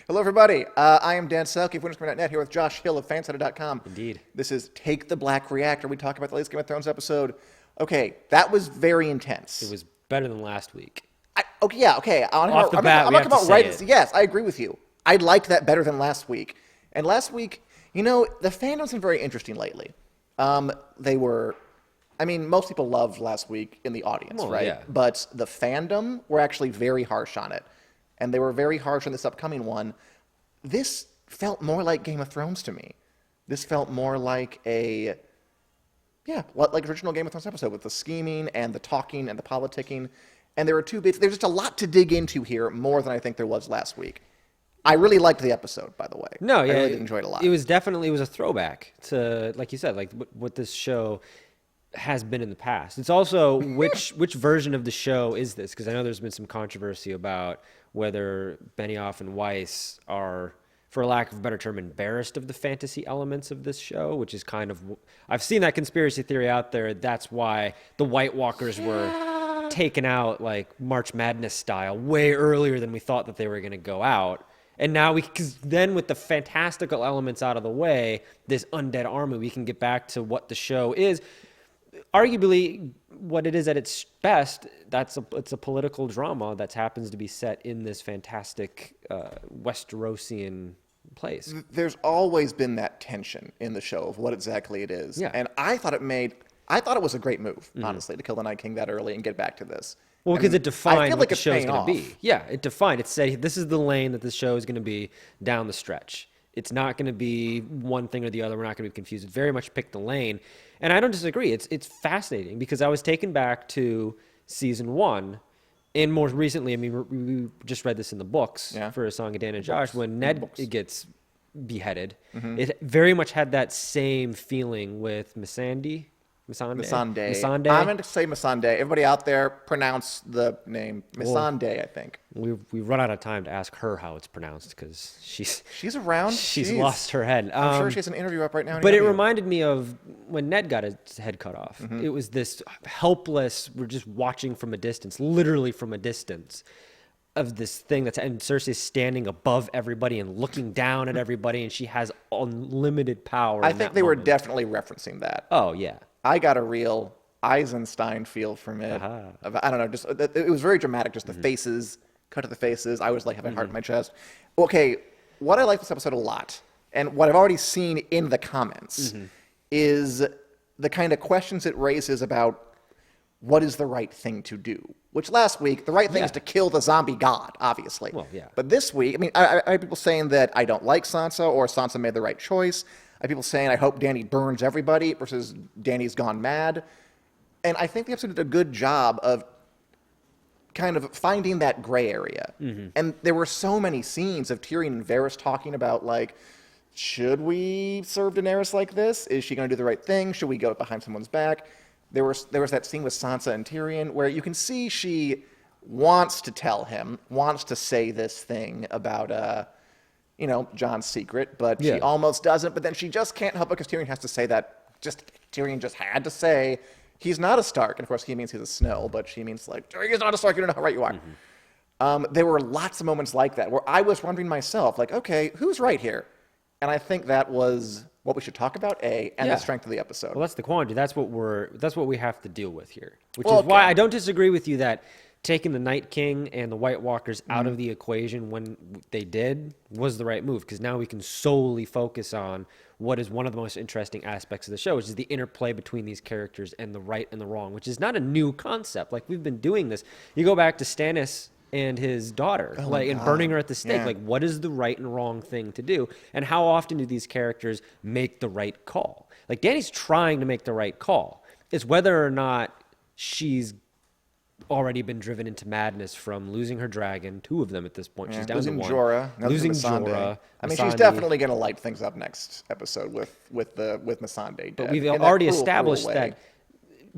Hello, everybody. I am Dan Selke of WintersComing.net here with Josh Hill of Fansided.com. Indeed. This is Take the Black Reactor. We talk about the latest Game of Thrones episode. Okay, that was very intense. It was better than last week. Okay. Off the bat, I'm we gonna have come to out say right. it. Yes, I agree with you. I liked that better than last week. And last week, the fandom's been very interesting lately. Most people loved last week in the audience, Well, right? yeah. But the fandom were actually very harsh on it. And they were very harsh on this upcoming one. This felt more like Game of Thrones to me. This felt more like like original Game of Thrones episode with the scheming and the talking and the politicking. And there were two bits. There's just a lot to dig into here, more than I think there was last week. I really liked the episode, by the way. No, yeah, I really did enjoy it a lot. It was a throwback to, like you said, like what this show has been in the past. It's also which version of the show is this? Because I know there's been some controversy about whether Benioff and Weiss are, for lack of a better term, embarrassed of the fantasy elements of this show, which is kind of, I've seen that conspiracy theory out there. That's why the White Walkers were taken out like March Madness style way earlier than we thought that they were going to go out. And now because then with the fantastical elements out of the way, this undead army, we can get back to what the show is. Arguably, what it is at its best, it's a political drama that happens to be set in this fantastic Westerosian place. There's always been that tension in the show of what exactly it is. Yeah. And I thought it was a great move, honestly, to kill the Night King that early and get back to this. Well, because it I defined feel what like the it's show's paying going to off. be. Yeah, it defined. It said this is the lane that the show is going to be down the stretch. It's not going to be one thing or the other. We're not going to be confused. It very much picked the lane. And I don't disagree. It's fascinating because I was taken back to season 1. And more recently, I mean, we just read this in the books for A Song of Dan and Josh when Ned gets beheaded. It very much had that same feeling with Missandei. Missandei. I'm going to say Missandei. Everybody out there, pronounce the name Missandei, I think. We've run out of time to ask her how it's pronounced because she's around. She's Jeez. lost her head. I'm sure she has an interview up right now. But it reminded me of when Ned got his head cut off. It was this helpless, we're just watching from a distance, literally from a distance, of this thing and Cersei's standing above everybody and looking down at everybody, and she has unlimited power. I think they were definitely referencing that. Oh, yeah. I got a real Eisenstein feel from it. I don't know, just it was very dramatic. Just the faces, cut to the faces. I was like having heart in my chest. Okay, what I like this episode a lot, and what I've already seen in the comments, is the kind of questions it raises about what is the right thing to do. Which last week, the right thing is to kill the zombie god, obviously. Well, yeah. But this week, I mean, I have people saying that I don't like Sansa or Sansa made the right choice. I have people saying I hope Dany burns everybody versus Dany's gone mad. And I think the episode did a good job of kind of finding that gray area. And there were so many scenes of Tyrion and Varys talking about, like, should we serve Daenerys like this? Is she going to do the right thing? Should we go behind someone's back? There was that scene with Sansa and Tyrion where you can see she wants to tell him, wants to say this thing about, Jon's secret, but she almost doesn't. But then she just can't help it because Tyrion has to say that. Tyrion just had to say he's not a Stark. And of course, he means he's a Snow, but she means like, Tyrion's not a Stark. You don't know how right you are. There were lots of moments like that where I was wondering myself, like, okay, who's right here? And I think that was what we should talk about, and the strength of the episode. Well, that's the quandary. That's what we have to deal with here. Which is why I don't disagree with you that taking the Night King and the White Walkers out of the equation when they did was the right move, because now we can solely focus on what is one of the most interesting aspects of the show, which is the interplay between these characters and the right and the wrong, which is not a new concept. Like, we've been doing this. You go back to Stannis and his daughter, and burning her at the stake. Like, what is the right and wrong thing to do? And how often do these characters make the right call? Like, Dany's trying to make the right call. It's whether or not she's already been driven into madness from losing her dragon, 2 of them at this point. She's down to 1. Losing Jorah. I mean, she's definitely going to light things up next episode with Missandei. But we've already established that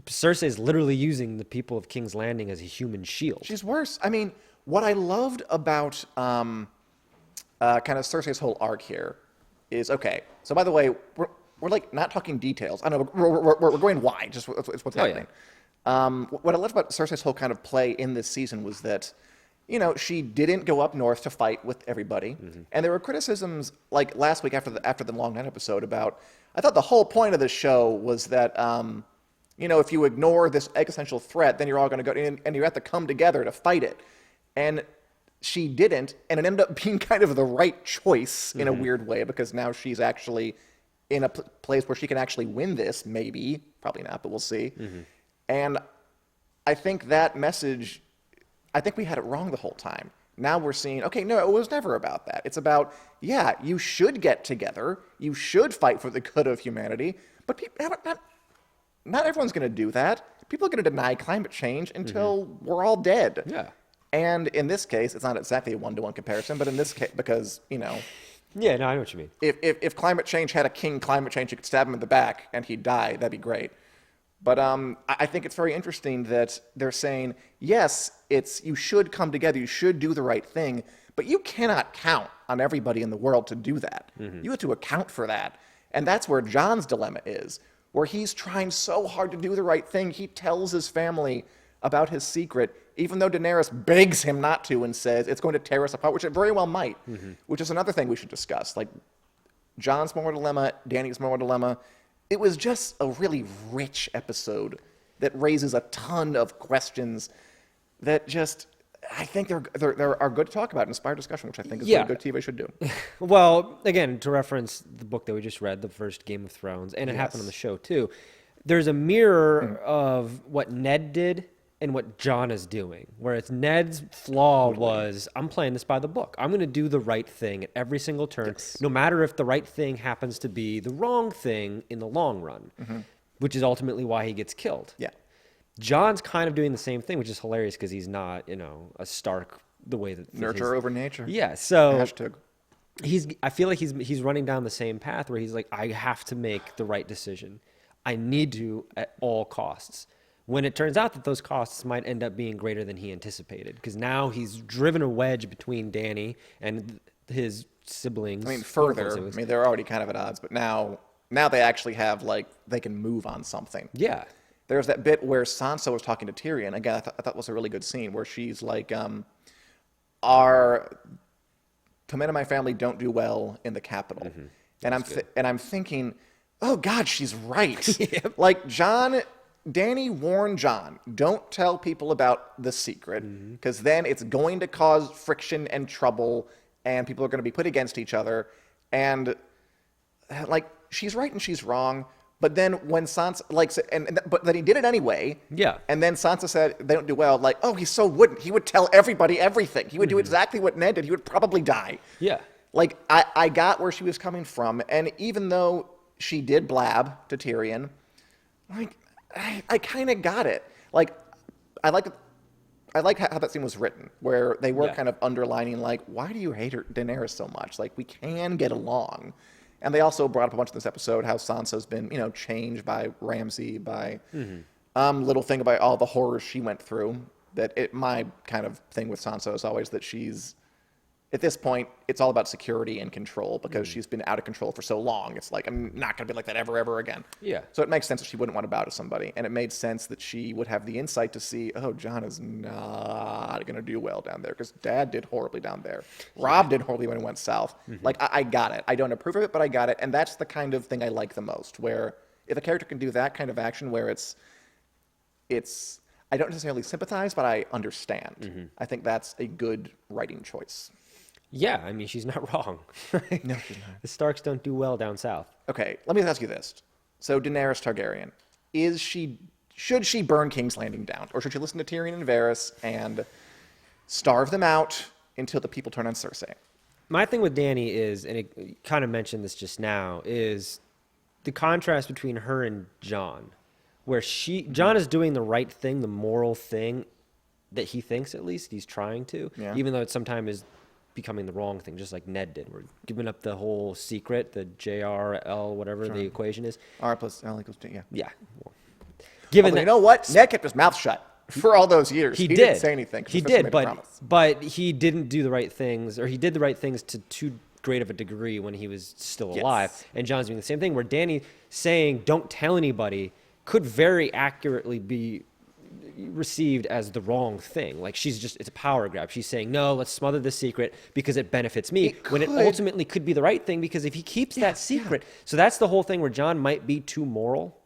Cersei is literally using the people of King's Landing as a human shield. She's worse. I mean, what I loved about kind of Cersei's whole arc here is, okay, so by the way, we're like not talking details. I know we're going wide, just it's what's happening. What I loved about Cersei's whole kind of play in this season was that she didn't go up north to fight with everybody. And there were criticisms, like last week after the Long Night episode, about, I thought the whole point of this show was that, if you ignore this existential threat, then you're all going to go, and you have to come together to fight it. And she didn't, and it ended up being kind of the right choice in a weird way, because now she's actually in a place where she can actually win this, maybe. Probably not, but we'll see. And I think that message, I think we had it wrong the whole time. Now we're seeing, okay, no, it was never about that. It's about, yeah, you should get together. You should fight for the good of humanity. But not everyone's going to do that. People are going to deny climate change until we're all dead. Yeah. And in this case, it's not exactly a one-to-one comparison, but in this case, because, Yeah, no, I know what you mean. if climate change had a king climate change, you could stab him in the back and he'd die, that'd be great. But I think it's very interesting that they're saying, yes, you should come together, you should do the right thing, but you cannot count on everybody in the world to do that. You have to account for that. And that's where John's dilemma is, where he's trying so hard to do the right thing. He tells his family about his secret, even though Daenerys begs him not to and says it's going to tear us apart, which it very well might, which is another thing we should discuss. Like, John's moral dilemma, Dany's moral dilemma. It was just a really rich episode that raises a ton of questions that just, I think there are good to talk about, inspired discussion, which I think is what a good TV should do. Well, again, to reference the book that we just read, the first Game of Thrones, and it happened on the show too, there's a mirror of what Ned did and what Jon is doing, whereas Ned's flaw was, I'm playing this by the book. I'm going to do the right thing at every single turn, no matter if the right thing happens to be the wrong thing in the long run, which is ultimately why he gets killed. Yeah. John's kind of doing the same thing, which is hilarious because he's not, a Stark the way that Nurture over nature. Yeah, so Hashtag. I feel like he's running down the same path where he's like, I have to make the right decision. I need to at all costs. When it turns out that those costs might end up being greater than he anticipated, because now he's driven a wedge between Dany and his siblings. I mean, further. I mean, they're already kind of at odds, but now they actually have, like, they can move on something. Yeah. There's that bit where Sansa was talking to Tyrion. Again, I thought was a really good scene where she's like, our command of my family don't do well in the capital. And I'm thinking, oh God, she's right. Yep. Like, Dany warned Jon, don't tell people about the secret, because then it's going to cause friction and trouble, and people are going to be put against each other. And, like, she's right and she's wrong. But then when Sansa, but then he did it anyway. Yeah. And then Sansa said they don't do well. Like, oh, he so wouldn't. He would tell everybody everything. He would do exactly what Ned did. He would probably die. Yeah. Like, I got where she was coming from. And even though she did blab to Tyrion, like, I kind of got it. Like, I like how that scene was written, where they were kind of underlining, like, why do you hate Daenerys so much? Like, we can get along. And they also brought up a bunch in this episode how Sansa's been, changed by Ramsay, by little thing about all the horrors she went through. My kind of thing with Sansa is always that she's, at this point, it's all about security and control, because she's been out of control for so long. It's like, I'm not going to be like that ever again. Yeah. So it makes sense that she wouldn't want to bow to somebody. And it made sense that she would have the insight to see, oh, Jon is not going to do well down there, because Dad did horribly down there. Rob did horribly when he went south. Like, I got it. I don't approve of it, but I got it. And that's the kind of thing I like the most, where if a character can do that kind of action where it's I don't necessarily sympathize, but I understand. I think that's a good writing choice. Yeah, I mean, she's not wrong. No, she's not. The Starks don't do well down south. Okay, let me ask you this. So Daenerys Targaryen, should she burn King's Landing down? Or should she listen to Tyrion and Varys and starve them out until the people turn on Cersei? My thing with Dany is, and it kind of mentioned this just now, is the contrast between her and Jon, where Jon is doing the right thing, the moral thing that he thinks, at least he's trying to, even though it sometimes is becoming the wrong thing, just like Ned did. We're giving up the whole secret, the JRL, whatever the equation is. R plus L equals T, yeah. Yeah. Well, given that, you know what? Ned kept his mouth shut for all those years. He didn't say anything. He did, but he didn't do the right things, or he did the right things to too great of a degree when he was still alive. And Jon's doing the same thing, where Dany saying, don't tell anybody, could very accurately be received as the wrong thing. Like it's a power grab. She's saying, no, let's smother the secret because it benefits me, when it ultimately could be the right thing, because if he keeps that secret. So that's the whole thing where John might be too moral.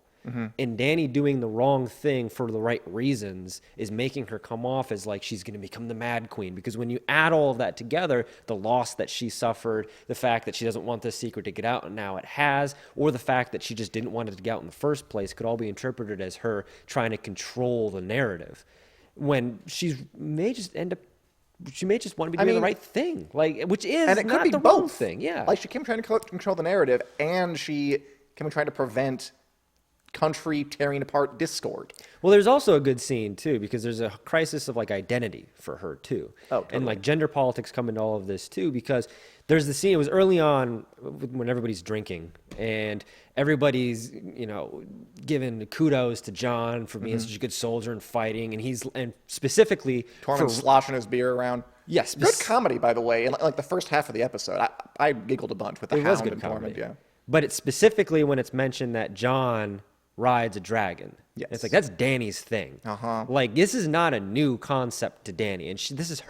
And Dany doing the wrong thing for the right reasons is making her come off as like she's going to become the Mad Queen. Because when you add all of that together, the loss that she suffered, the fact that she doesn't want this secret to get out and now it has, or the fact that she just didn't want it to get out in the first place, could all be interpreted as her trying to control the narrative. When she may just want to be doing the right thing, like, which is and it not could be the both. wrong thing. Yeah, like she can be trying to control the narrative, and she can be trying to prevent country tearing apart discord. Well, there's also a good scene too, because there's a crisis of like identity for her too. Oh, totally. And like gender politics come into all of this too, because there's the scene, it was early on when everybody's drinking and everybody's, giving kudos to John for being such a good soldier and fighting. And specifically Tormund sloshing his beer around. Yes. Good comedy, by the way. In like the first half of the episode, I giggled a bunch with the It was Hound good and comedy. Tormund. Yeah. But it's specifically when it's mentioned that John rides a dragon. Yes. It's like, that's Dany's thing. Like, this is not a new concept to Dany. And this is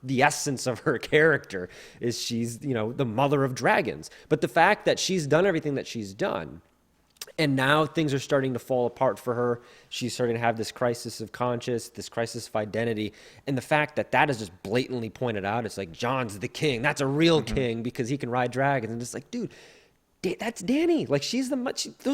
the essence of her character, is she's, the mother of dragons. But the fact that she's done everything that she's done, and now things are starting to fall apart for her. She's starting to have this crisis of conscience, this crisis of identity. And the fact that that is just blatantly pointed out, it's like, John's the king. That's a real king because he can ride dragons. And it's like, dude, that's Dany. Like,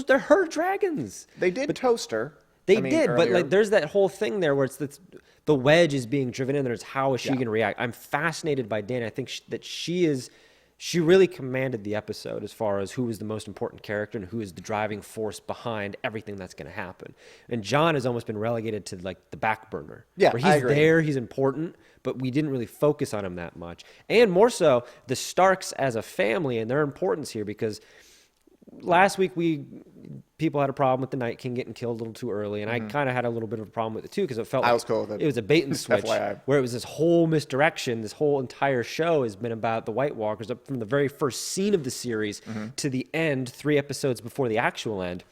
they're her dragons. They did toast her. They did, but earlier. like, there's that whole thing there where it's the wedge is being driven in. There's how is she going to react? I'm fascinated by Dany. I think that she really commanded the episode as far as who is the most important character and who is the driving force behind everything that's going to happen. And John has almost been relegated to like the back burner. Yeah, where I he's agree. there, he's important, but we didn't really focus on him that much. And more so, the Starks as a family and their importance here, because last week people had a problem with the Night King getting killed a little too early, and I kind of had a little bit of a problem with it too, because it felt I like was cool with it. it was a bait and switch, FYI. where it was this whole misdirection. This whole entire show has been about the White Walkers, up from the very first scene of the series to the end, 3 episodes before the actual end.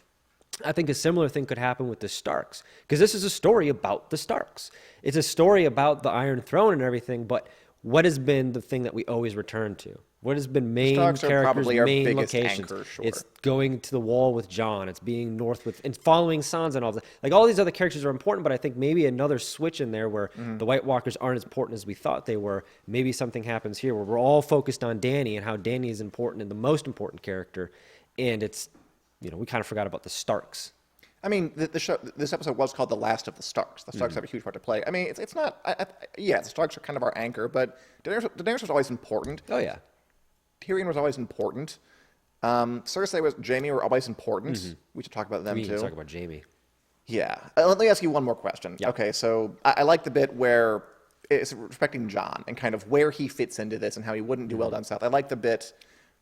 I think a similar thing could happen with the Starks, because this is a story about the Starks. It's a story about the Iron Throne and everything, but what has been the thing that we always return to? What has been main Starks are characters, probably our main biggest locations? anchor, sure. It's going to the wall with Jon. It's being north with and following Sansa and all that. Like, all these other characters are important, but I think maybe another switch in there where the White Walkers aren't as important as we thought they were. Maybe something happens here where we're all focused on Dany and how Dany is important and the most important character, and it's, we kind of forgot about the Starks. I mean, this episode was called "The Last of the Starks." The Starks have a huge part to play. I mean, it's not. The Starks are kind of our anchor, but Daenerys was always important. Oh yeah. Tyrion was always important. Cersei Jaime were always important. We should talk about them We need too. to talk about Jaime. Yeah. Let me ask you one more question. Yeah. Okay, so I like the bit where it's respecting Jon and kind of where he fits into this and how he wouldn't do well down south. I like the bit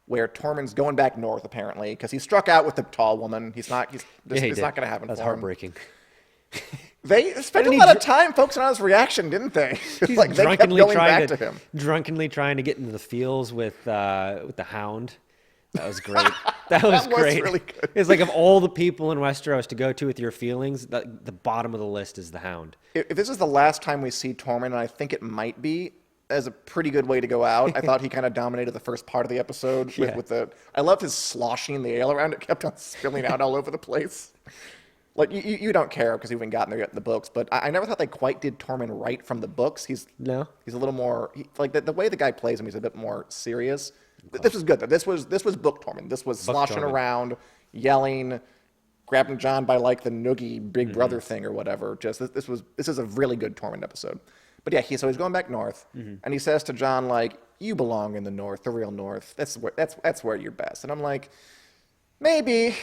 where Tormund's going back north, apparently, because he struck out with the tall woman. It's not going to happen That's for him. heartbreaking. They spent a Didn't he lot of time focusing on his reaction, didn't they? He's Like, they kept going back to him. drunkenly trying to get into the fields with the Hound. That was great. That was was great. really good. It's like, of all the people in Westeros to go to with your feelings, the bottom of the list is the Hound. If this is the last time we see Tormund, and I think it might be, as a pretty good way to go out. I thought he kind of dominated the first part of the episode with the. I loved his sloshing the ale around. It kept on spilling out all over the place. Like, you don't care because you haven't gotten there yet in the books, but I never thought they quite did Tormund right from the books. He's a little more like the way the guy plays him. He's a bit more serious. This was good. This was book Tormund. This was sloshing Tormund. around, yelling, grabbing Jon by like the noogie big brother thing or whatever. Just this is a really good Tormund episode. But yeah, so he's going back north, and he says to Jon, like, "You belong in the north, the real north. That's where you're best." And I'm like, maybe,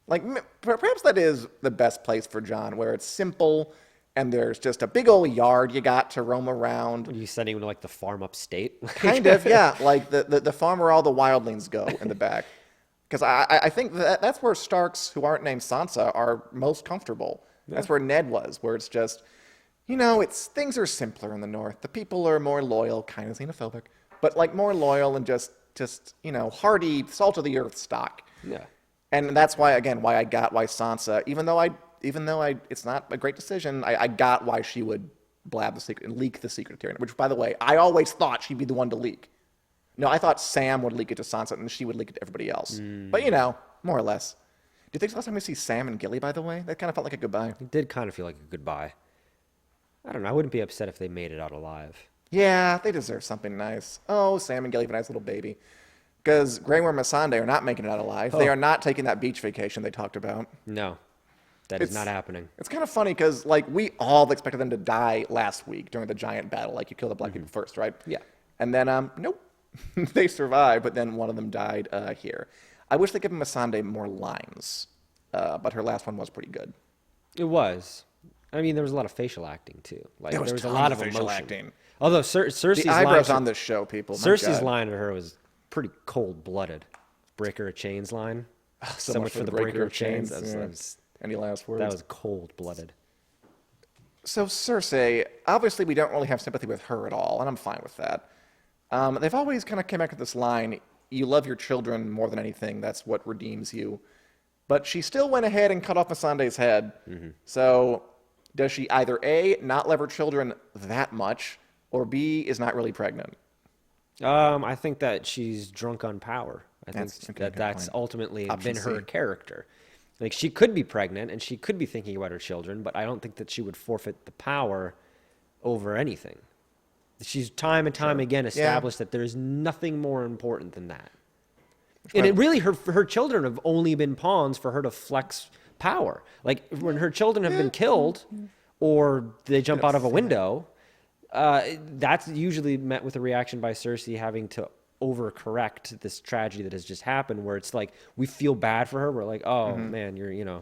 like, perhaps that is the best place for Jon, where it's simple, and there's just a big old yard you got to roam around. Are you sending him to like the farm upstate? Kind of, yeah, like the farm where all the wildlings go in the back. Because I think that's where Starks, who aren't named Sansa, are most comfortable. Yeah. That's where Ned was, where it's just, things are simpler in the north. The people are more loyal, kind of xenophobic, but like more loyal and just hardy, salt of the earth stock. Yeah. And that's why, again, why Sansa, even though I even though it's not a great decision, I got why she would blab the secret and leak the secret to Tyrion. Which, by the way, I always thought she'd be the one to leak. No, I thought Sam would leak it to Sansa and she would leak it to everybody else. But more or less. Do you think it's the last time we see Sam and Gilly? By the way, that kind of felt like a goodbye. It did kind of feel like a goodbye. I don't know. I wouldn't be upset if they made it out alive. Yeah, they deserve something nice. Oh, Sam and Gilly have a nice little baby. Because Grey Worm and Missandei are not making it out alive. They are not taking that beach vacation they talked about. No, that is not happening. It's kind of funny because, like, we all expected them to die last week during the giant battle. Like, you kill the black people first, right? Yeah. And then, nope. They survived, but then one of them died here. I wish they'd given Missandei more lines, but her last one was pretty good. It was. I mean, there was a lot of facial acting, too. Like, there was a tons lot of facial emotion. acting. Although Cersei's The eyebrows line, on this show, people. My Cersei's God. line to her was pretty cold-blooded. Breaker of chains line. So much for the breaker of chains. Yeah. Was, Any last words? that was cold-blooded. So Cersei, obviously we don't really have sympathy with her at all, and I'm fine with that. They've always kind of came back to this line, you love your children more than anything, that's what redeems you. But she still went ahead and cut off Missandei's head. So does she either A, not love her children that much, or B, is not really pregnant? I think that she's drunk on power. I think That's a good that's point. ultimately Option been her C. character. Like, she could be pregnant and she could be thinking about her children, but I don't think that she would forfeit the power over anything. She's time and time again established that there is nothing more important than that. And it really, her children have only been pawns for her to flex power. Like, when her children have been killed or they jump out of a window, that's usually met with a reaction by Cersei having to overcorrect this tragedy that has just happened, where it's like, we feel bad for her. We're like, oh man, Yeah,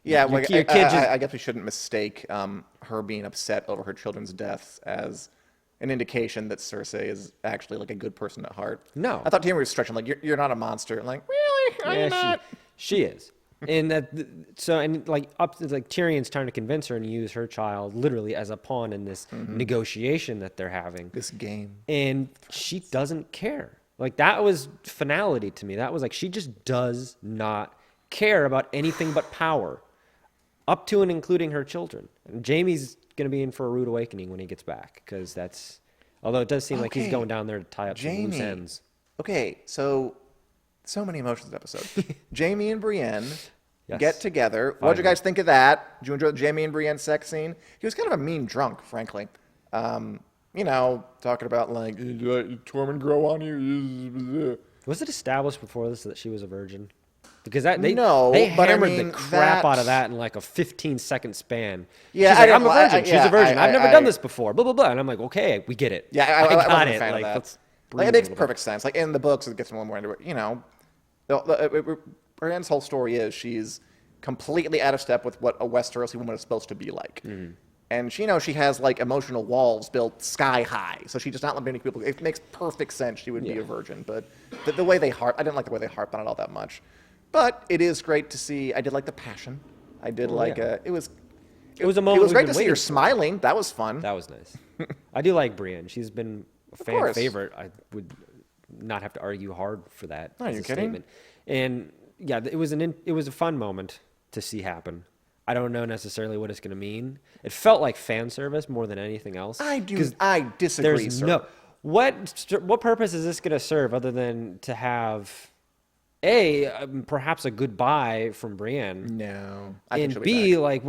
your like, kid just, I guess we shouldn't mistake her being upset over her children's deaths as an indication that Cersei is actually like a good person at heart. No. I thought Tyrion was stretching, like, you're not a monster. Like, really? Are you not? she is. And like Tyrion's trying to convince her and use her child literally as a pawn in this negotiation that they're having. This game. And she doesn't care. Like, that was finality to me. That was like, she just does not care about anything but power, up to and including her children. And Jaime's going to be in for a rude awakening when he gets back, because although it does seem like he's Okay. going down there to tie up some loose Jaime. ends. Okay, so many emotions this episode. Jaime and Brienne Yes. get together. What did you guys think of that? Did you enjoy the Jaime and Brienne sex scene? He was kind of a mean drunk, frankly. Talking about like, "Did Tormund grow on you?" Was it established before this that she was a virgin? Because they No, they but I hammered mean, the crap out of that's- that in like a 15-second span. Yeah, She's I like, I'm didn't a li- virgin. I- She's yeah, a virgin. I- I've never I- done this before. Blah blah blah. And I'm like, okay, we get it. Yeah, I got wasn't it. a fan Like, of that. let's Like, breathe it a makes little bit. perfect sense. Like, in the books, it gets a little more into it. Brienne's whole story is she's completely out of step with what a Westerosi woman is supposed to be like. And she knows she has like emotional walls built sky high, so she does not let many people. It makes perfect sense she would be a virgin, but the way they harp, I didn't like the way they harped on it all that much. But it is great to see. I did like the passion. I did it was. It was a It moment. was we've great been to see waiting her for. smiling. That was fun. That was nice. I do like Brienne. She's been a fan course. favorite. I would not have to argue hard for that. No, as you're a kidding. statement. And yeah, it was a fun moment to see happen. I don't know necessarily what it's going to mean. It felt like fan service more than anything else. I 'cause disagree, There's sir. no what purpose is this going to serve other than to have perhaps a goodbye from Brienne. No. I think And she'll B, be back. like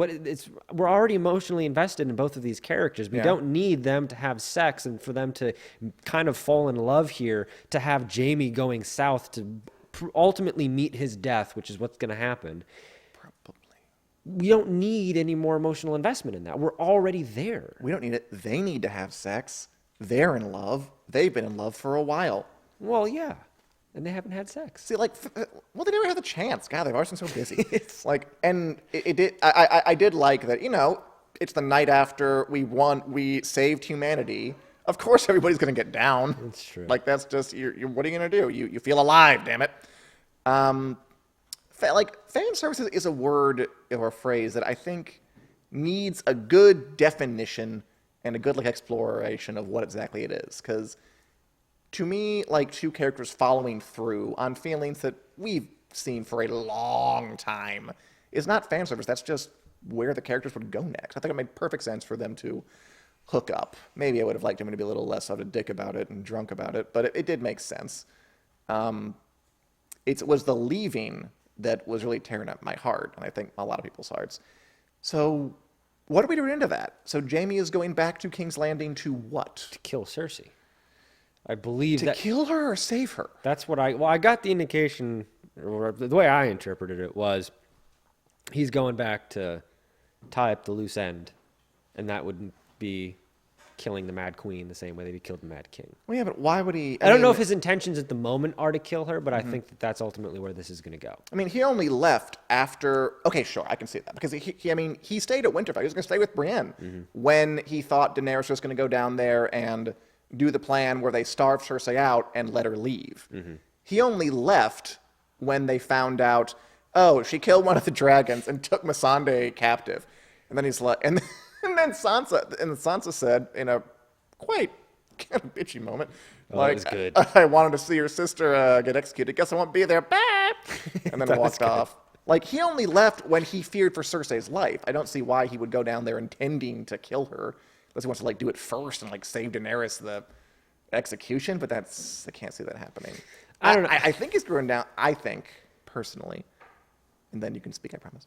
we're already emotionally invested in both of these characters. We Yeah. don't need them to have sex and for them to kind of fall in love here, to have Jaime going south to ultimately meet his death, which is what's going to happen. Probably. We don't need any more emotional investment in that. We're already there. We don't need it. They need to have sex. They're in love. They've been in love for a while. Well, yeah. And they haven't had sex. See, like, well, they never had the chance. God, they've always been so busy. It's like, and it did. I did like that. It's the night after we saved humanity. Of course, everybody's gonna get down. That's true. Like, that's just what are you gonna do? You feel alive, damn it. Fan service is a word or a phrase that I think needs a good definition and a good exploration of what exactly it is, because. To me, like two characters following through on feelings that we've seen for a long time is not fan service. That's just where the characters would go next. I think it made perfect sense for them to hook up. Maybe I would have liked him to be a little less of a dick about it and drunk about it, but it did make sense. It was the leaving that was really tearing up my heart, and I think a lot of people's hearts. So what do we read into that? So Jaime is going back to King's Landing to what? To kill Cersei. I believe To that kill her or save her? that's what I got the indication, or the way I interpreted it was he's going back to tie up the loose end, and that would be killing the Mad Queen the same way that he killed the Mad King. Well, yeah, but why would he? I don't know mean, if his intentions at the moment are to kill her, but I think that that's ultimately where this is going to go. I mean, he only left after. Okay, sure, I can see that because he stayed at Winterfell. He was going to stay with Brienne when he thought Daenerys was going to go down there and do the plan where they starve Cersei out and let her leave. He only left when they found out, oh, she killed one of the dragons and took Missandei captive, and then he's like, and then Sansa said in a quite kind of bitchy moment, that was good. I wanted to see your sister get executed. Guess I won't be there. Bah! And then walked off. Like, he only left when he feared for Cersei's life. I don't see why he would go down there intending to kill her, unless he wants to like do it first and like save Daenerys the execution. But I can't see that happening. I don't know. I think he's going down. I think personally, and then you can speak. I promise.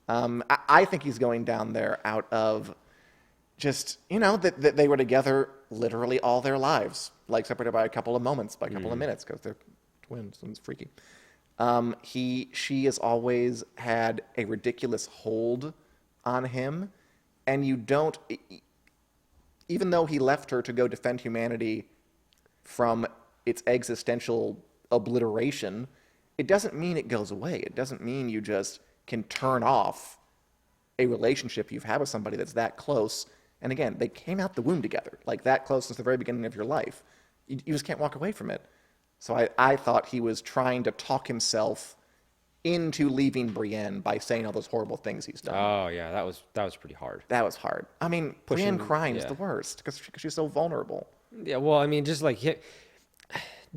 I think he's going down there out of just, that they were together literally all their lives, like separated by a couple of moments, by a couple of minutes, because they're twins and it's freaky. She has always had a ridiculous hold on him, and you don't, even though he left her to go defend humanity from its existential obliteration, it doesn't mean it goes away. It doesn't mean you just can turn off a relationship you've had with somebody that's that close. And again, they came out the womb together, like that close since the very beginning of your life. You just can't walk away from it. So I thought he was trying to talk himself into leaving Brienne by saying all those horrible things he's done. Oh yeah, that was pretty hard. That was hard. I mean, Brienne crying is the worst because she's so vulnerable. Yeah, well, I mean, just like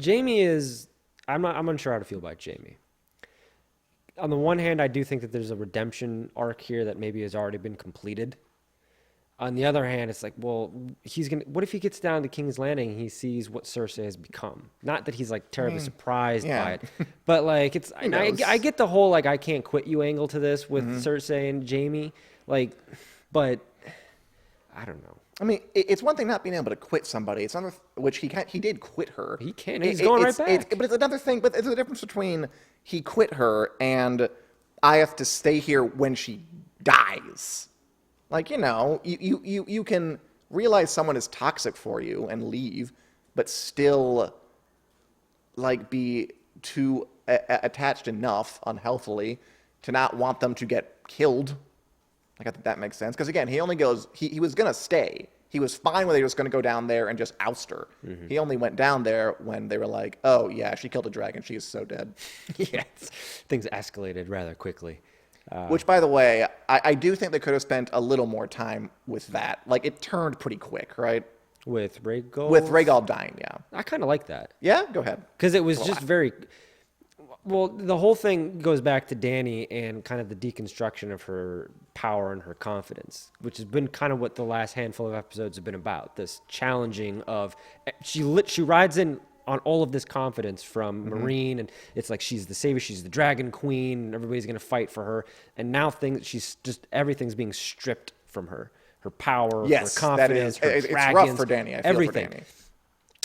Jaime is, I'm unsure how to feel about Jaime. On the one hand, I do think that there's a redemption arc here that maybe has already been completed. On the other hand, it's like, well, what if he gets down to King's Landing and he sees what Cersei has become? Not that he's like terribly surprised by it, but like I get the whole like I can't quit you angle to this with Cersei and Jaime, like, but I don't know. I mean, it's one thing not being able to quit somebody. It's another, which he did quit her. He can. He's going right back. But it's another thing. But there's a difference between he quit her and I have to stay here when she dies. Like, you can realize someone is toxic for you and leave, but still like be too attached enough unhealthily to not want them to get killed. Like, I think that makes sense. Because, again, he only goes, he was going to stay. He was fine when they were just going to go down there and just oust her. He only went down there when they were like, oh, yeah, she killed a dragon. She is so dead. Yes. Things escalated rather quickly. Which, by the way, I do think they could have spent a little more time with that. Like, it turned pretty quick, right? With Rhaegal? With Rhaegal dying, yeah. I kind of like that. Yeah? Go ahead. Because it was just very... Well, the whole thing goes back to Dany and kind of the deconstruction of her power and her confidence, which has been kind of what the last handful of episodes have been about. This challenging of... She rides in on all of this confidence from Meereen, and it's like she's the savior, she's the dragon queen, and everybody's going to fight for her. And now everything's being stripped from her. Her power, her confidence, her dragons, it's rough for Dany. I feel everything. for Dany.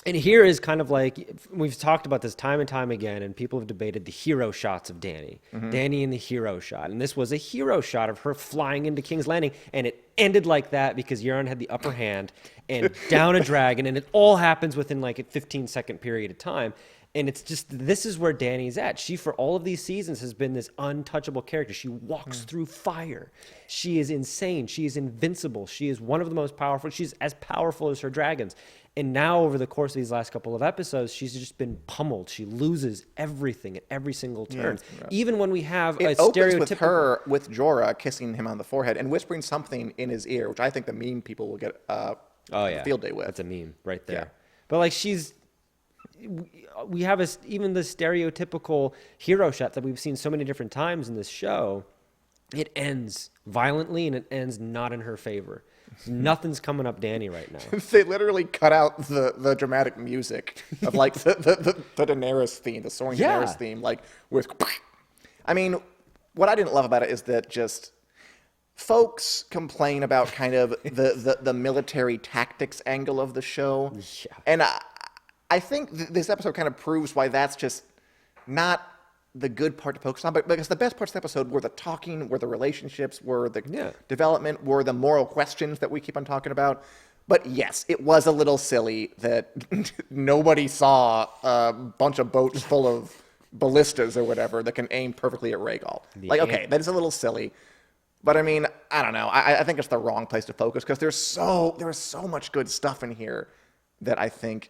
And here is kind of like, we've talked about this time and time again, and people have debated the hero shots of Dany. Dany in the hero shot. And this was a hero shot of her flying into King's Landing, and it ended like that because Euron had the upper hand and down a dragon, and it all happens within like a 15-second period of time. And it's just, this is where Dany's at. She, for all of these seasons, has been this untouchable character. She walks through fire. She is insane. She is invincible. She is one of the most powerful. She's as powerful as her dragons. And now, over the course of these last couple of episodes, she's just been pummeled. She loses everything at every single turn. Yeah, even when we have it opens with her, with Jorah kissing him on the forehead and whispering something in his ear, which I think the meme people will get a field day with. That's a meme right there. Yeah. But like we have even the stereotypical hero shot that we've seen so many different times in this show. it ends violently and it ends not in her favor. Nothing's coming up Danny right now. They literally cut out the dramatic music of like the Daenerys theme, the soaring Yeah. Daenerys theme, like with. I mean, what I didn't love about it is that just folks complain about kind of the military tactics angle of the show, Yeah. and I think this episode kind of proves why that's just not the good part to focus on, but because the best parts of the episode were the talking, were the relationships, were the Yeah. development, were the moral questions that we keep on talking about. But yes, it was a little silly that nobody saw a bunch of boats full of ballistas or whatever that can aim perfectly at Rhaegal. Like, okay, that is a little silly. But I mean, I don't know. I think it's the wrong place to focus because there is so much good stuff in here that I think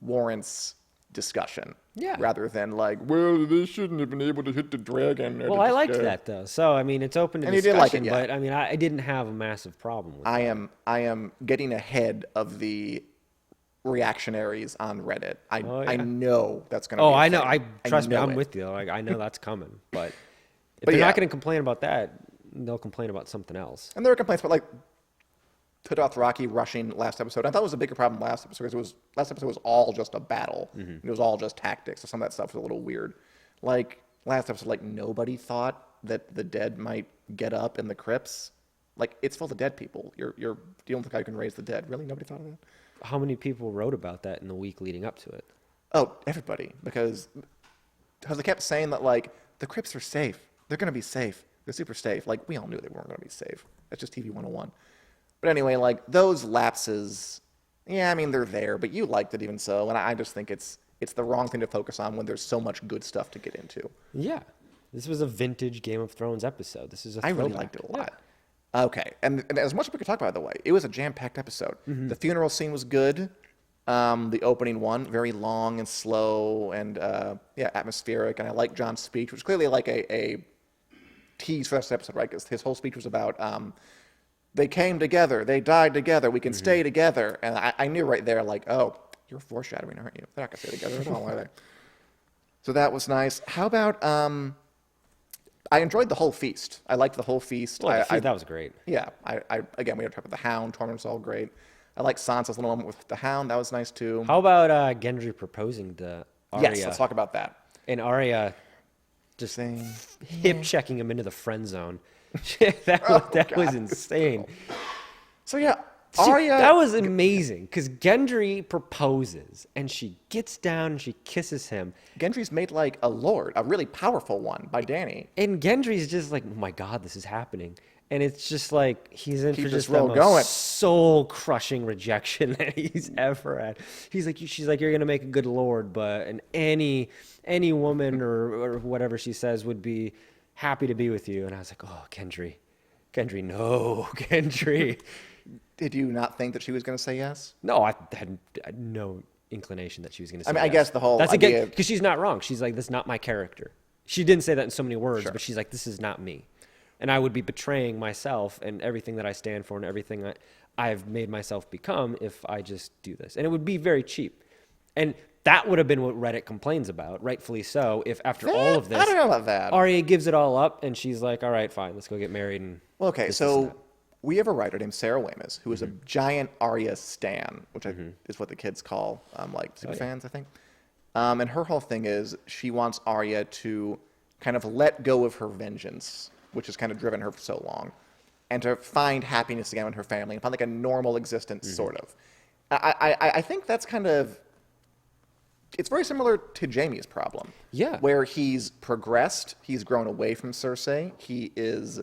warrants discussion. Yeah. Rather than like, well, they shouldn't have been able to hit the dragon. Well, I liked that though. So I mean, it's open to And you did like it, discussion, yeah. but I mean, I didn't have a massive problem with it. I am getting ahead of the reactionaries on Reddit. I yeah. I know that's going to Oh, be a I know. thing. Trust me, know I'm it. with you. Like, I know that's coming. But if But they're yeah. not going to complain about that, they'll complain about something else. And there were complaints about like Dothraki rushing last episode. I thought it was a bigger problem last episode because last episode was all just a battle. Mm-hmm. It was all just tactics. So some of that stuff was a little weird. Like last episode, like nobody thought that the dead might get up in the crypts. Like it's full of dead people. You're dealing with a guy who can raise the dead. Really, nobody thought of that. How many people wrote about that in the week leading up to it? Oh, everybody, because they kept saying that like the crypts are safe. They're gonna be safe. They're super safe. Like we all knew they weren't gonna be safe. That's just TV 101. But anyway, like those lapses, yeah, I mean they're there, but you liked it even so, and I just think it's the wrong thing to focus on when there's so much good stuff to get into. Yeah. This was a vintage Game of Thrones episode. This is a I really throwback. liked it a lot. Okay, and as much as we could talk about, by the way, it was a jam-packed episode. Mm-hmm. The funeral scene was good. The opening one, very long and slow and atmospheric. And I like John's speech, which was clearly like a tease for this episode, right? Because his whole speech was about they came together, they died together, we can stay together. And I knew right there, like, oh, you're foreshadowing, aren't you? They're not gonna stay together at all, are they? So that was nice. How about I enjoyed the whole feast. I liked the whole feast. Well, I that was great. yeah, again, we had to talk about the Hound. Torment's all great. I like Sansa's little moment with the Hound. That was nice too. How about Gendry proposing to Arya? Yes, let's talk about that. And Arya just Saying, hip checking him into the friend zone. that was insane. so yeah, See, Arya. that was amazing because Gendry proposes and she gets down and she kisses him. Gendry's made like a lord, a really powerful one by Dany. And Gendry's just like, oh my God, this is happening. And it's just like, he's in Keep for this just the roll most going. soul-crushing rejection that he's ever had. She's like, you're going to make a good lord, but and any woman or whatever she says would be happy to be with you. And I was like, oh, Gendry, no, Gendry. Did you not think that she was going to say yes? No, I had no inclination that she was going to say I mean, I yes. guess the whole That's idea- because she's not wrong. She's like, that's not my character. She didn't say that in so many words, Sure. but she's like, this is not me. And I would be betraying myself and everything that I stand for and everything I've made myself become if I just do this. And it would be very cheap. And that would have been what Reddit complains about, rightfully so, if after all of this, I don't know about that. Arya gives it all up and she's like, all right, fine, let's go get married. And Well, okay, this, so we have a writer named Sarah Weymouth who is a giant Arya stan, which is what the kids call like super fans, I think. And her whole thing is she wants Arya to kind of let go of her vengeance, which has kind of driven her for so long, and to find happiness again with her family and find like a normal existence, sort of. I think that's kind of, it's very similar to Jaime's problem. Yeah. Where he's progressed, he's grown away from Cersei, he is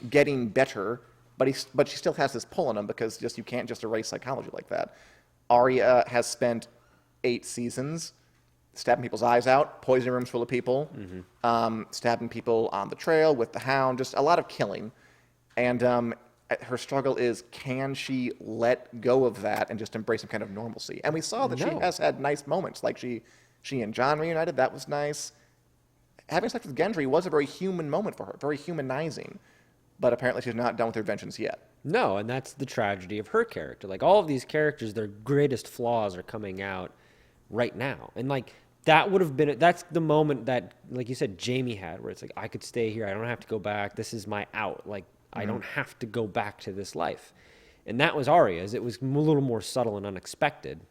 getting better, but she still has this pull on him because just you can't just erase psychology like that. Arya has spent 8 seasons stabbing people's eyes out, poisoning rooms full of people, stabbing people on the trail with the Hound, just a lot of killing. And her struggle is, can she let go of that and just embrace some kind of normalcy? And we saw that she No. has had nice moments, like she and Jon reunited. That was nice. Having sex with Gendry was a very human moment for her, very humanizing. But apparently she's not done with her vengeance yet. no, and that's the tragedy of her character. Like all of these characters, their greatest flaws are coming out right now. And like that would have been that's the moment that, like you said, Jamie had, where it's like, I could stay here, I don't have to go back, this is my out, like I don't have to go back to this life. And that was Arya's. It was a little more subtle and unexpected,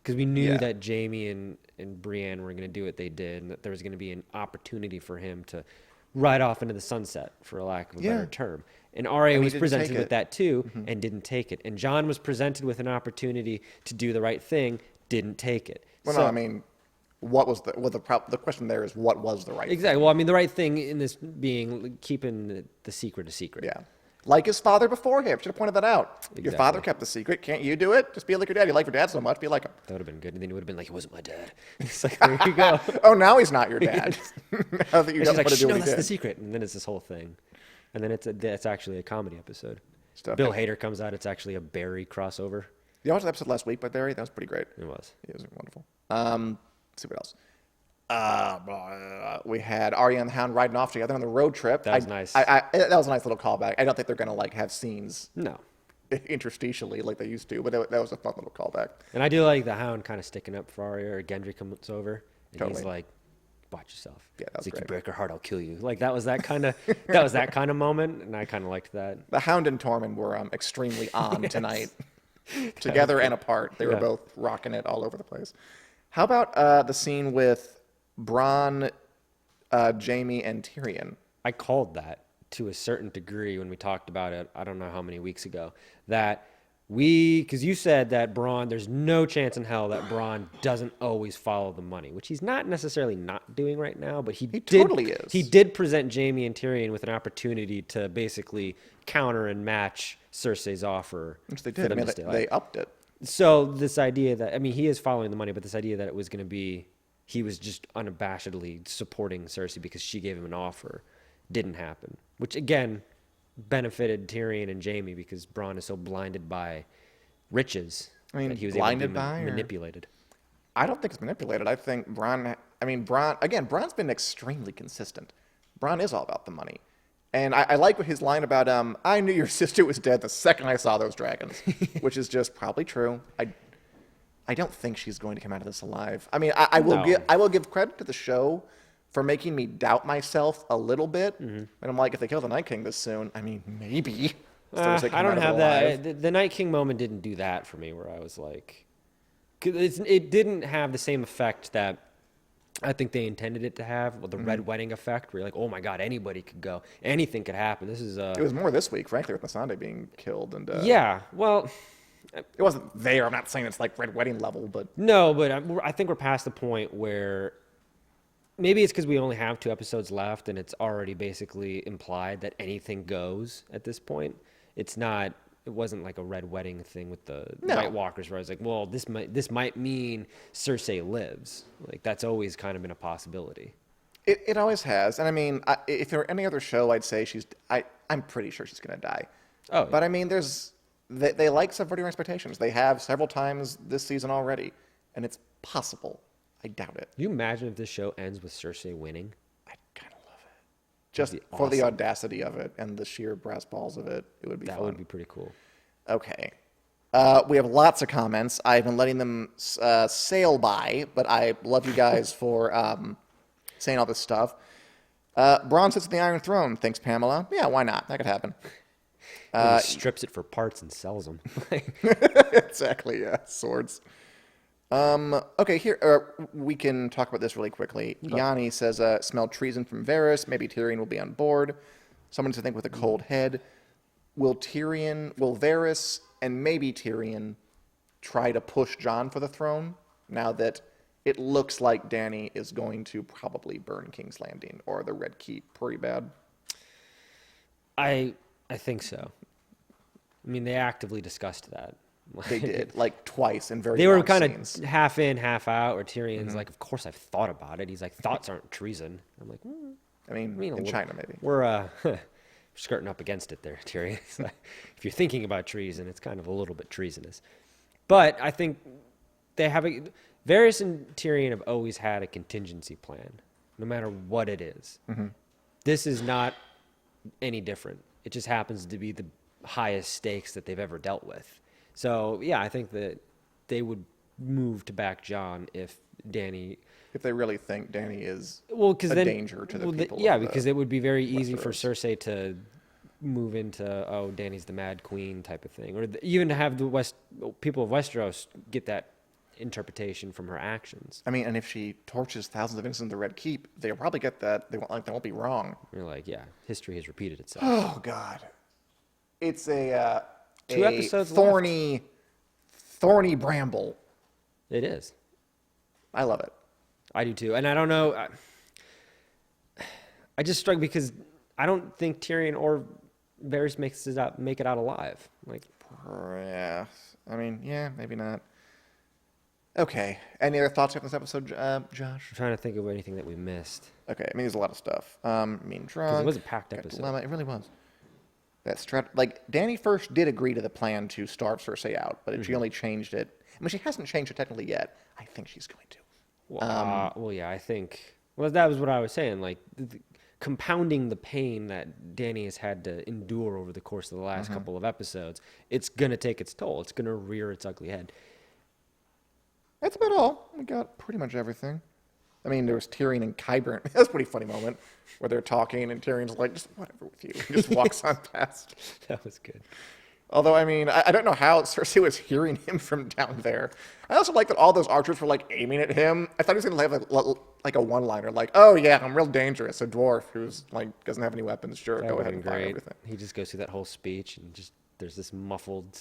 because we knew Yeah. that Jamie and Brienne were going to do what they did, and that there was going to be an opportunity for him to ride off into the sunset, for a lack of a Yeah. better term. And Arya And he was didn't presented take with it. that too, and didn't take it. And Jon was presented with an opportunity to do the right thing, didn't take it. Well, So- no, I mean, what was the question there is what was the right thing? exactly. Well, I mean, the right thing in this being keeping the secret a secret. Yeah. Like his father before him. Should have pointed that out. Your Exactly. father kept the secret. Can't you do it? Just be like your dad. You like your dad so much. Be like him. That would have been good. And then he would have been like, it wasn't my dad. It's like, there you go. Oh, now he's not your dad. Now that you And don't she's like, want to do no, what he that's the did. secret. And then it's this whole thing. And then it's actually a comedy episode. Stuff. Bill Hader comes out. It's actually a Barry crossover. You watched the episode last week by Barry? That was pretty great. It was. It was wonderful. Let's see what else. We had Arya and the Hound riding off together on the road trip. That was nice. That was a nice little callback. I don't think they're gonna like have scenes No. interstitially like they used to, but that was a fun little callback. And I do like the Hound kind of sticking up for Arya, or Gendry comes over. And Totally. he's like, watch yourself. Yeah, that was He's like, great. you break her heart, I'll kill you. Like, that was that kind of moment. And I kind of liked that. The Hound and Tormund were extremely on tonight, together and apart. They were Yeah. both rocking it all over the place. How about the scene with Bronn, Jamie, and Tyrion? I called that to a certain degree when we talked about it, I don't know how many weeks ago, that because you said that Braun, there's no chance in hell that Braun doesn't always follow the money, which he's not necessarily not doing right now, but he totally is. He did present Jamie and Tyrion with an opportunity to basically counter and match Cersei's offer. Which they for did. I them mean, to stay they alive. upped it. So this idea that, I mean, he is following the money, but this idea that it was going to be, he was just unabashedly supporting Cersei because she gave him an offer, didn't happen. Which again benefited Tyrion and Jamie, because Bronn is so blinded by riches I mean, that he was blinded able to be by or- manipulated. I don't think it's manipulated. I think Braun's been extremely consistent. Braun is all about the money. And I like his line about, I knew your sister was dead the second I saw those dragons, which is just probably true. I don't think she's going to come out of this alive. I mean, No. I will give credit to the show for making me doubt myself a little bit. And I'm like, if they kill the Night King this soon, I mean, maybe. Cersei come I out don't of it have alive. that. The Night King moment didn't do that for me, where I was like, 'cause it didn't have the same effect that I think they intended it to have, with the Red Wedding effect, where you're like, oh my God, anybody could go, anything could happen. This is It was more this week, frankly, with Missandei being killed. And yeah. Well, it wasn't there. I'm not saying it's like Red Wedding level, but no, but I think we're past the point where maybe it's because we only have 2 episodes left, and it's already basically implied that anything goes at this point. It's not. It wasn't like a Red Wedding thing with the No. White Walkers, where I was like, well, this might mean Cersei lives. Like, that's always kind of been a possibility. it always has. And I mean, if there were any other show, I'd say I'm pretty sure she's going to die. Oh, But I mean, they like subverting our expectations. They have several times this season already, and it's possible. I doubt it. Can you imagine if this show ends with Cersei winning? I kind of love it. Just be for the awesome. audacity of it and the sheer brass balls of it, it would be That fun. would be pretty cool. Okay. We have lots of comments. I've been letting them sail by, but I love you guys for saying all this stuff. Braun sits on the Iron Throne, thinks Pamela. Yeah, why not? That could happen. He strips it for parts and sells them. Exactly, yeah. Swords. Okay, here, we can talk about this really quickly. Yanni says, smelled treason from Varys. Maybe Tyrion will be on board. Someone to think with a cold head. Will Varys, and maybe Tyrion, try to push Jon for the throne now that it looks like Dany is going to probably burn King's Landing or the Red Keep pretty bad? I think so. I mean, they actively discussed that. They did, like twice in very They were long kind scenes. of half in, half out, where Tyrion's like, of course I've thought about it. He's like, thoughts aren't treason. I'm like, I mean, a in little- China, maybe. we're skirting up against it there, Tyrion. It's like, if you're thinking about treason, it's kind of a little bit treasonous. But I think Varys and Tyrion have always had a contingency plan, no matter what it is. This is not any different. It just happens to be the highest stakes that they've ever dealt with. So, yeah, I think that they would move to back Jon if Dany if they really think Dany is Well, because a then danger to the people. yeah, of the because it would be very easy for Westeros. Cersei to move into Dany's the Mad Queen type of thing, or even to have the people of Westeros get that interpretation from her actions. I mean, and if she torches thousands of innocents in the Red Keep, they'll probably get that. They won't be wrong. You're like, yeah, history has repeated itself. Oh God, it's a 2 episodes left. thorny bramble. It is. I love it. I do too, and I don't know. I just struggle because I don't think Tyrion or Varys make it out alive. Like, Yeah, I mean, yeah, maybe not. Okay. Any other thoughts on this episode, Josh? I'm trying to think of anything that we missed. Okay, I mean, there's a lot of stuff. Mean drunk. Because it was a packed got episode. Dilemma. It really was. Like, Dany first did agree to the plan to starve Cersei out, but she only changed it. I mean, she hasn't changed it technically yet. I think she's going to. Well, yeah, I think. Well, that was what I was saying. Like, compounding the pain that Dany has had to endure over the course of the last couple of episodes, it's gonna take its toll. It's gonna rear its ugly head. That's about all. We got pretty much everything. I mean, there was Tyrion and Qyburn. That was a pretty funny moment where they're talking and Tyrion's like, just whatever with you. He just walks on past. That was good. Although, I mean, I don't know how Cersei was hearing him from down there. I also like that all those archers were, like, aiming at him. I thought he was going to have, like a one-liner, like, oh, yeah, I'm real dangerous. A dwarf who's, like, doesn't have any weapons. Sure, That go would ahead have and been fire great. everything. He just goes through that whole speech and just there's this muffled,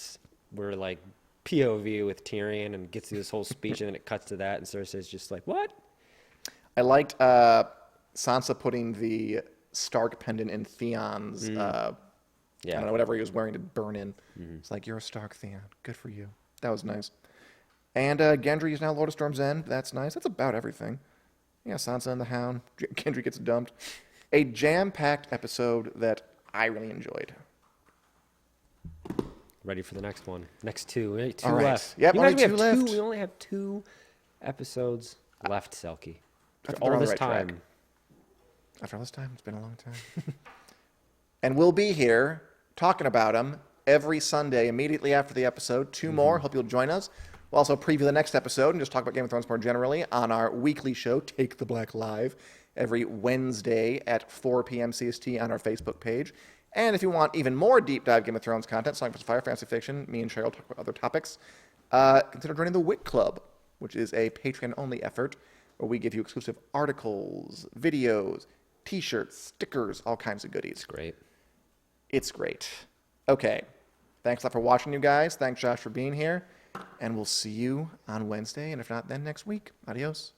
we're like POV with Tyrion and gets through this whole speech and then it cuts to that and Cersei's just like, what? I liked Sansa putting the Stark pendant in Theon's, I don't know, whatever he was wearing to burn in. It's like, you're a Stark, Theon. Good for you. That was nice. And Gendry is now Lord of Storm's End. That's nice. That's about everything. Yeah, Sansa and the Hound. Gendry gets dumped. A jam-packed episode that I really enjoyed. Ready for the next one. Next two. Two All right. left. Yep, You know, only we have two left. We only have 2 episodes left, Selkie. I After think we're all on the this right track. time. After all this time, it's been a long time. And we'll be here talking about them every Sunday immediately after the episode. 2 more. Hope you'll join us. We'll also preview the next episode and just talk about Game of Thrones more generally on our weekly show, Take the Black Live, every Wednesday at 4 p.m. CST on our Facebook page. And if you want even more deep dive Game of Thrones content, Song of Fire, Fantasy Fiction, me and Cheryl talk about other topics, consider joining the Wit Club, which is a Patreon-only effort where we give you exclusive articles, videos, T-shirts, stickers, all kinds of goodies. Great. It's great. Okay. Thanks a lot for watching, you guys. Thanks, Josh, for being here. And we'll see you on Wednesday, and if not, then next week. Adios.